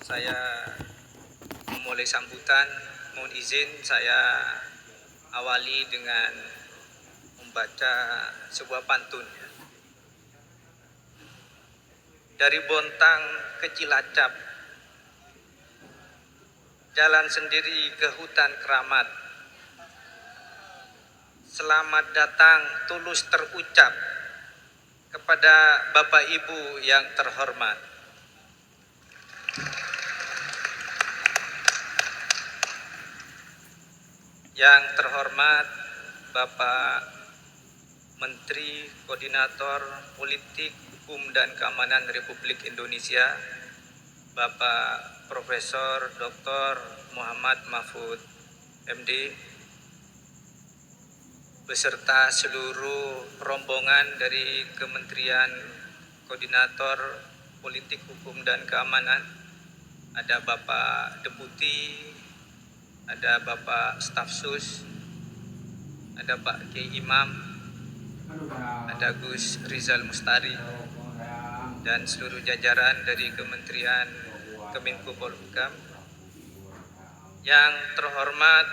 Saya memulai sambutan, mohon izin saya awali dengan membaca sebuah pantun. Dari Bontang ke Cilacap, jalan sendiri ke hutan keramat. Selamat datang tulus terucap kepada Bapak Ibu yang terhormat. Yang terhormat Bapak Menteri Koordinator Politik, Hukum dan Keamanan Republik Indonesia, Bapak Profesor Dr. Muhammad Mahfud MD, beserta seluruh rombongan dari Kementerian Koordinator Politik, Hukum dan Keamanan. Ada Bapak Deputi, ada Bapak Staf Sus, ada Pak Kiai Imam, ada Gus Rizal Mustari, dan seluruh jajaran dari Kementerian Kemenko Polhukam. Yang terhormat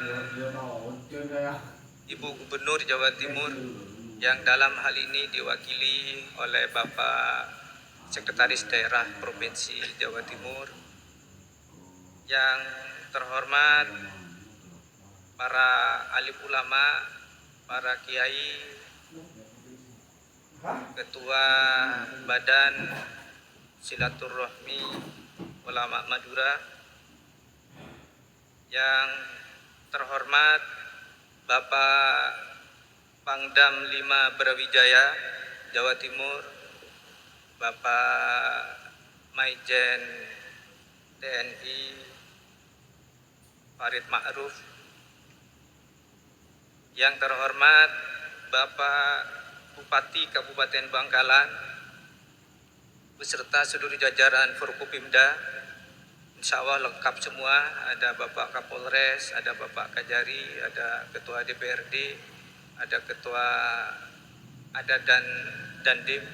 Ibu Gubernur Jawa Timur, yang dalam hal ini diwakili oleh Bapak Sekretaris Daerah Provinsi Jawa Timur. Yang terhormat para alim ulama, para kiai, Ketua Badan Silaturahmi Ulama Madura. Yang terhormat Bapak Pangdam 5 Brawijaya Jawa Timur, Bapak Maijen TNI Farid Ma'ruf. Yang terhormat Bapak Bupati Kabupaten Bangkalan beserta seluruh jajaran Forkopimda, insya Allah lengkap semua. Ada Bapak Kapolres, ada Bapak Kajari, ada Ketua DPRD, ada Ketua Adat dan Dandim,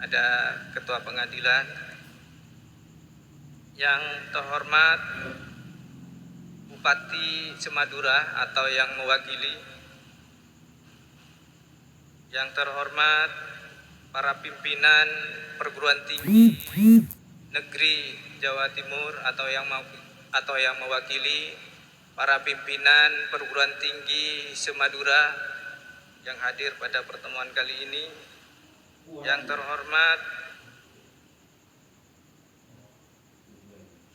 ada Ketua Pengadilan. Yang terhormat Bupati Semadura atau yang mewakili. Yang terhormat para pimpinan perguruan tinggi negeri Jawa Timur atau yang mewakili para pimpinan perguruan tinggi Semadura yang hadir pada pertemuan kali ini. Yang terhormat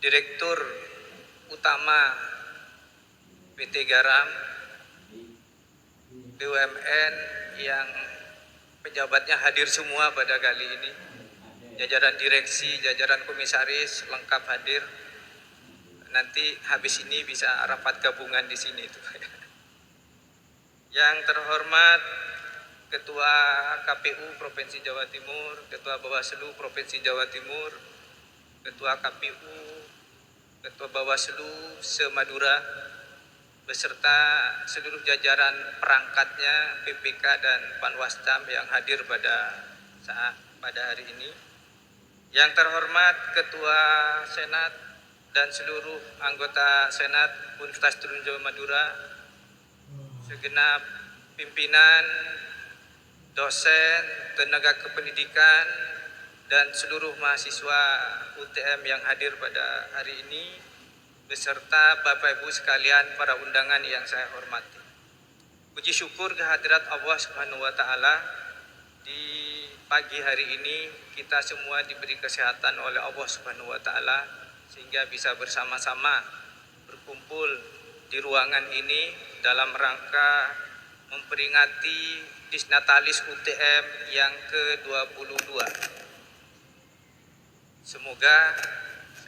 Direktur Utama PT Garam BUMN yang pejabatnya hadir semua pada kali ini. Jajaran direksi, jajaran komisaris lengkap hadir. Nanti habis ini bisa rapat gabungan di sini itu. Yang terhormat Ketua KPU Provinsi Jawa Timur, Ketua Bawaslu Provinsi Jawa Timur, Ketua KPU, Ketua Bawaslu Se-Madura, beserta seluruh jajaran perangkatnya, PPK dan Panwascam yang hadir pada hari ini. Yang terhormat Ketua Senat dan seluruh anggota Senat Universitas Trunjaya Madura, segenap pimpinan, dosen, tenaga kependidikan, dan seluruh mahasiswa UTM yang hadir pada hari ini, beserta Bapak Ibu sekalian para undangan yang saya hormati. Puji syukur kehadirat Allah Subhanahu wa taala, di pagi hari ini kita semua diberi kesehatan oleh Allah Subhanahu wa taala sehingga bisa bersama-sama berkumpul di ruangan ini dalam rangka memperingati Disnatalis UTM yang ke-22. Semoga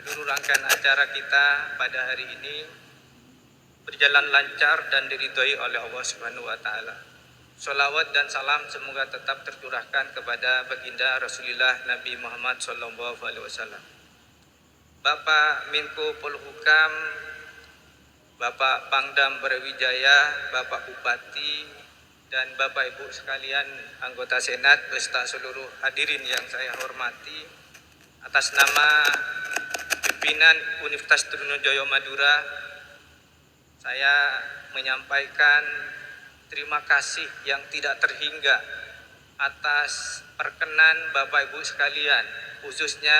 seluruh rangkaian acara kita pada hari ini berjalan lancar dan diridhoi oleh Allah Subhanahu wa taala. Sholawat dan salam semoga tetap tercurahkan kepada baginda Rasulullah Nabi Muhammad SAW. Bapak Menko Polhukam, Bapak Pangdam Brawijaya, Bapak Bupati, dan Bapak Ibu sekalian anggota Senat beserta seluruh hadirin yang saya hormati, atas nama pimpinan Universitas Trunojoyo Madura, saya menyampaikan terima kasih yang tidak terhingga atas perkenan Bapak Ibu sekalian, khususnya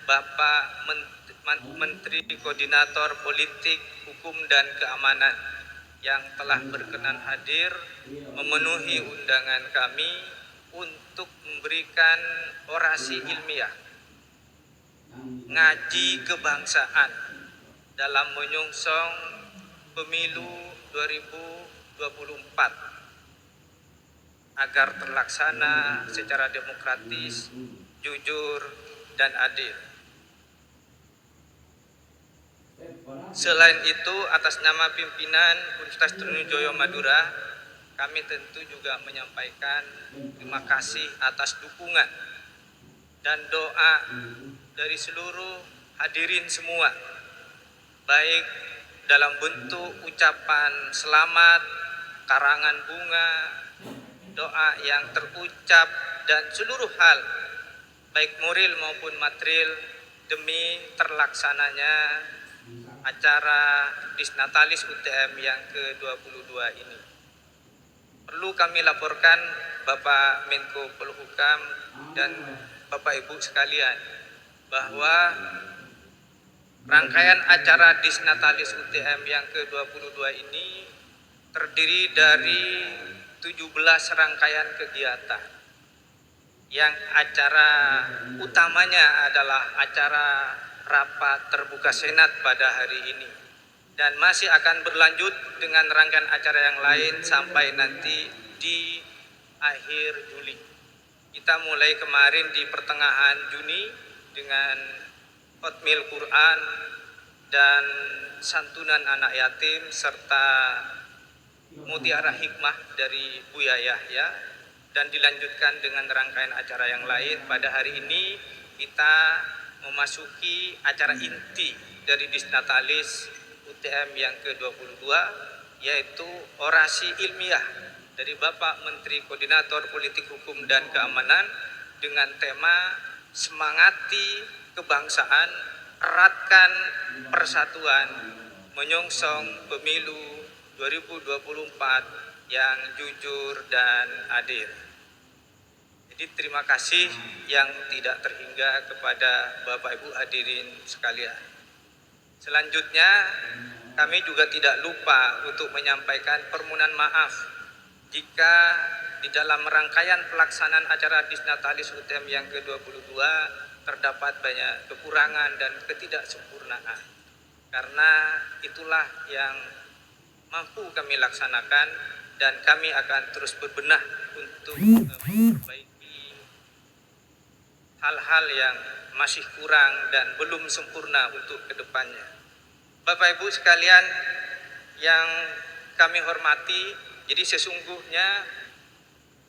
Bapak Menteri Koordinator Politik, Hukum dan Keamanan yang telah berkenan hadir memenuhi undangan kami untuk memberikan orasi ilmiah ngaji kebangsaan dalam menyongsong pemilu 2024 agar terlaksana secara demokratis, jujur, dan adil. Selain itu, atas nama pimpinan Universitas Trunojoyo Madura, kami tentu juga menyampaikan terima kasih atas dukungan dan doa dari seluruh hadirin semua, baik dalam bentuk ucapan selamat, karangan bunga, doa yang terucap, dan seluruh hal, baik moral maupun material, demi terlaksananya acara Disnatalis UTM yang ke-22 ini. Perlu kami laporkan Bapak Menko Polhukam dan Bapak Ibu sekalian bahwa rangkaian acara Disnatalis UTM yang ke-22 ini terdiri dari 17 rangkaian kegiatan, yang acara utamanya adalah acara rapat terbuka Senat pada hari ini, dan masih akan berlanjut dengan rangkaian acara yang lain sampai nanti di akhir Juli. Kita mulai kemarin di pertengahan Juni dengan Khotmil Quran dan santunan anak yatim serta mutiara hikmah dari Buya Yahya, dan dilanjutkan dengan rangkaian acara yang lain. Pada hari ini kita memasuki acara inti dari Disnatalis UTM yang ke-22, yaitu orasi ilmiah dari Bapak Menteri Koordinator Politik, Hukum dan Keamanan dengan tema Semangati Kebangsaan, Eratkan Persatuan, menyongsong pemilu 2024 yang jujur dan adil. Jadi terima kasih yang tidak terhingga kepada Bapak Ibu hadirin sekalian. Selanjutnya, kami juga tidak lupa untuk menyampaikan permohonan maaf jika di dalam rangkaian pelaksanaan acara Disnatalis UTM yang ke-22 terdapat banyak kekurangan dan ketidaksempurnaan. Karena itulah yang mampu kami laksanakan, dan kami akan terus berbenah untuk memperbaiki hal-hal yang masih kurang dan belum sempurna untuk kedepannya. Bapak Ibu sekalian yang kami hormati, jadi sesungguhnya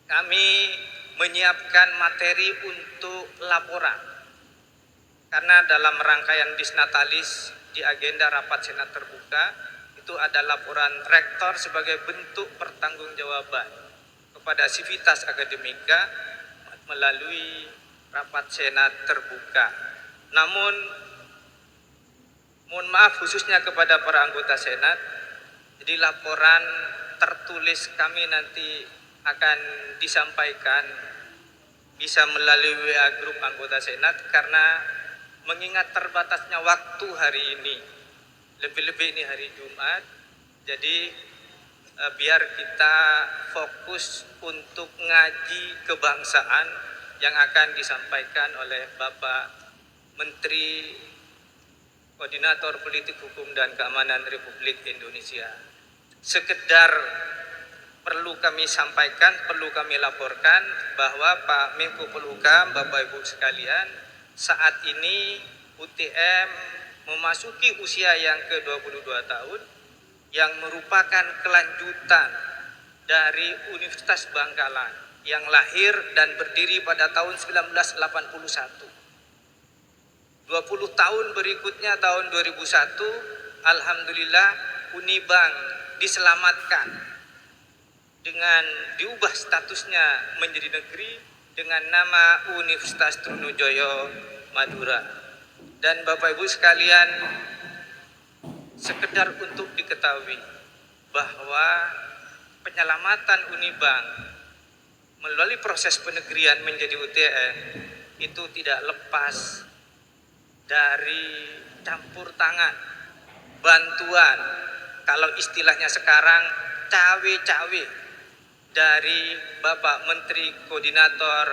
kami menyiapkan materi untuk laporan, karena dalam rangkaian Disnatalis di agenda rapat Senat terbuka itu ada laporan rektor sebagai bentuk pertanggungjawaban kepada sivitas akademika melalui rapat Senat terbuka. Namun mohon maaf khususnya kepada para anggota Senat, jadi laporan tertulis kami nanti akan disampaikan bisa melalui WA grup anggota Senat, karena mengingat terbatasnya waktu hari ini, lebih-lebih ini hari Jumat, jadi biar kita fokus untuk ngaji kebangsaan yang akan disampaikan oleh Bapak Menteri Koordinator Politik, Hukum dan Keamanan Republik Indonesia. Sekedar perlu kami sampaikan, perlu kami laporkan bahwa Pak Menko Polhukam, Bapak Ibu sekalian, saat ini UTM memasuki usia yang ke-22 tahun, yang merupakan kelanjutan dari Universitas Bangkalan yang lahir dan berdiri pada tahun 1981. 20 tahun berikutnya, tahun 2001, alhamdulillah Unibang diselamatkan dengan diubah statusnya menjadi negeri dengan nama Universitas Trunojoyo Madura. Dan Bapak Ibu sekalian, sekedar untuk diketahui bahwa penyelamatan Unibank melalui proses penegrian menjadi UTM itu tidak lepas dari campur tangan, bantuan, kalau istilahnya sekarang cawe-cawe dari Bapak Menteri Koordinator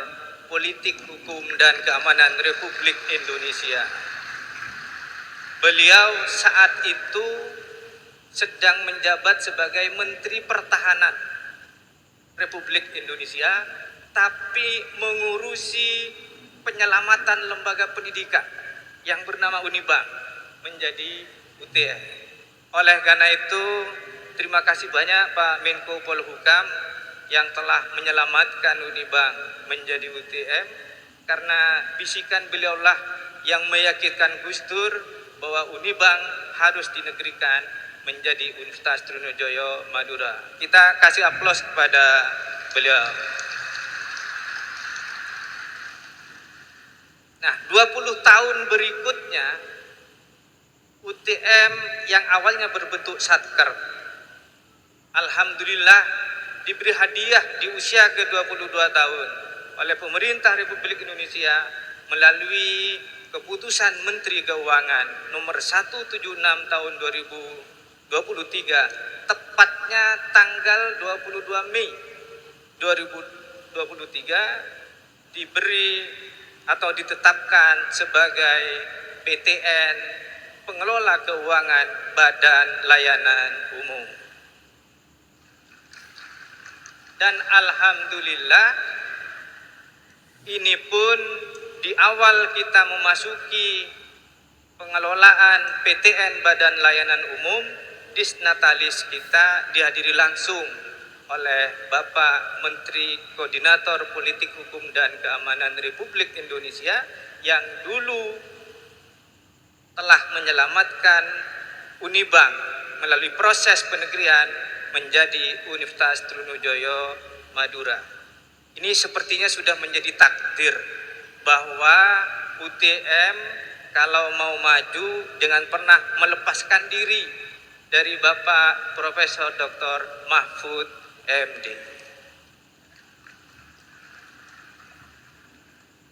Politik Hukum dan Keamanan Republik Indonesia. Beliau saat itu sedang menjabat sebagai Menteri Pertahanan Republik Indonesia, tapi mengurusi penyelamatan lembaga pendidikan yang bernama Unibank menjadi UTM. Oleh karena itu, terima kasih banyak Pak Menko Polhukam yang telah menyelamatkan Unibank menjadi UTM, karena bisikan beliaulah yang meyakinkan Gus Dur bahwa Unibank harus dinegrikan menjadi Universitas Trunojoyo Madura. Kita kasih aplaus kepada beliau. Nah, 20 tahun berikutnya UTM yang awalnya berbentuk satker, alhamdulillah diberi hadiah di usia ke-22 tahun oleh pemerintah Republik Indonesia melalui keputusan Menteri Keuangan nomor 176 tahun 2023, tepatnya tanggal 22 Mei 2023 diberi atau ditetapkan sebagai PTN Pengelola Keuangan Badan Layanan Umum. Dan alhamdulillah ini pun di awal kita memasuki pengelolaan PTN Badan Layanan Umum, Disnatalis kita dihadiri langsung oleh Bapak Menteri Koordinator Politik Hukum dan Keamanan Republik Indonesia yang dulu telah menyelamatkan Unibank melalui proses penegrian menjadi Universitas Trunojoyo Madura. Ini sepertinya sudah menjadi takdir bahwa UTM kalau mau maju jangan pernah melepaskan diri dari Bapak Profesor Dr. Mahfud MD.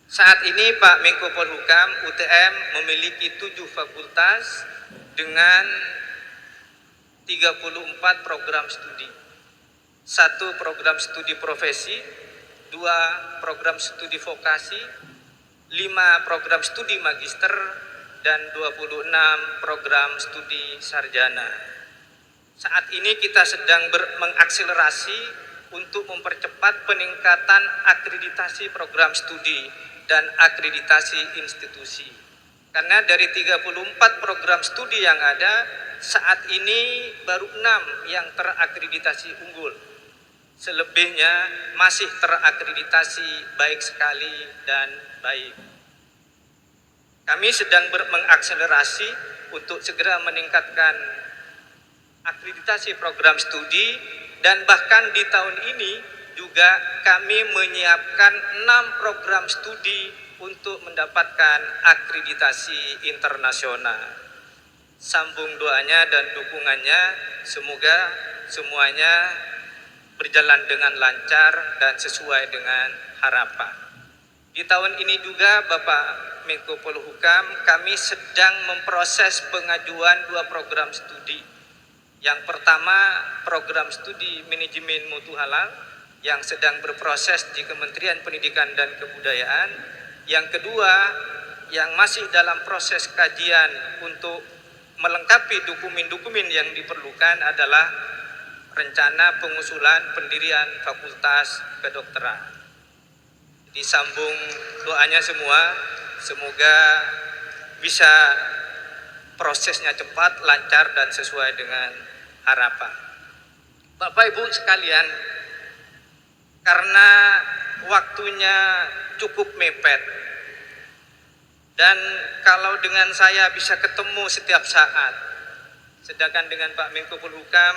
Saat ini Pak Menko Polhukam, UTM memiliki 7 fakultas dengan 34 program studi. 1 program studi profesi, 2 program studi vokasi, 5 program studi magister, dan 26 program studi sarjana. Saat ini kita sedang mengakselerasi untuk mempercepat peningkatan akreditasi program studi dan akreditasi institusi. Karena dari 34 program studi yang ada, saat ini baru 6 yang terakreditasi unggul. Selebihnya masih terakreditasi baik sekali dan baik. Kami sedang mengakselerasi untuk segera meningkatkan akreditasi program studi, dan bahkan di tahun ini juga kami menyiapkan 6 program studi untuk mendapatkan akreditasi internasional. Sambung doanya dan dukungannya, semoga semuanya berjalan dengan lancar dan sesuai dengan harapan. Di tahun ini juga Bapak Menko Polhukam, kami sedang memproses pengajuan 2 program studi. Yang pertama, program studi manajemen mutu halal yang sedang berproses di Kementerian Pendidikan dan Kebudayaan. Yang kedua, yang masih dalam proses kajian untuk melengkapi dokumen-dokumen yang diperlukan adalah rencana pengusulan pendirian Fakultas Kedokteran. Disambung doanya semua, semoga bisa prosesnya cepat, lancar, dan sesuai dengan harapan. Bapak Ibu sekalian, karena waktunya cukup mepet, dan kalau dengan saya bisa ketemu setiap saat, sedangkan dengan Pak Menko Polhukam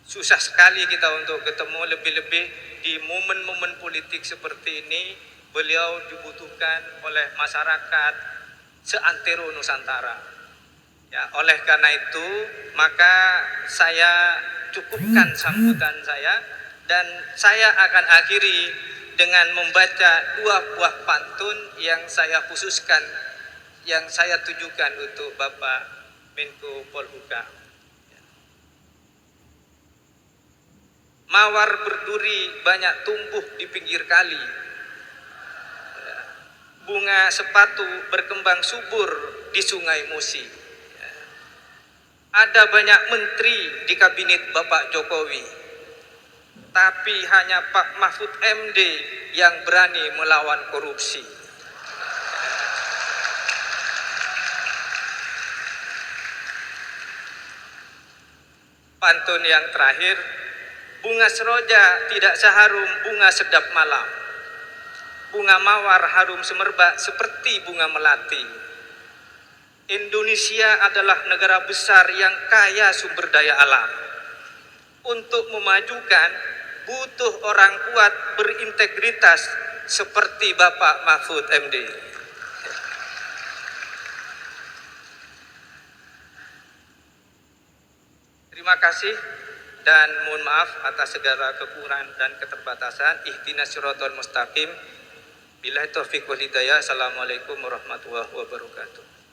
susah sekali kita untuk ketemu, lebih-lebih di momen-momen politik seperti ini. Beliau dibutuhkan oleh masyarakat seantero Nusantara. Ya, oleh karena itu, maka saya cukupkan sambutan saya dan saya akan akhiri dengan membaca dua buah pantun yang saya khususkan, yang saya tujukan untuk Bapak Menko Polhukam. Mawar berduri banyak tumbuh di pinggir kali. Bunga sepatu berkembang subur di Sungai Musi. Ada banyak menteri di kabinet Bapak Jokowi, tapi hanya Pak Mahfud MD yang berani melawan korupsi. Pantun yang terakhir, bunga seroja tidak seharum bunga sedap malam. Bunga mawar harum semerbak seperti bunga melati. Indonesia adalah negara besar yang kaya sumber daya alam. Untuk memajukan, butuh orang kuat berintegritas seperti Bapak Mahfud MD. Terima kasih dan mohon maaf atas segala kekurangan dan keterbatasan. Ihdinas siratal mustaqim. Billahi taufiq wal hidayah. Assalamualaikum warahmatullahi wabarakatuh.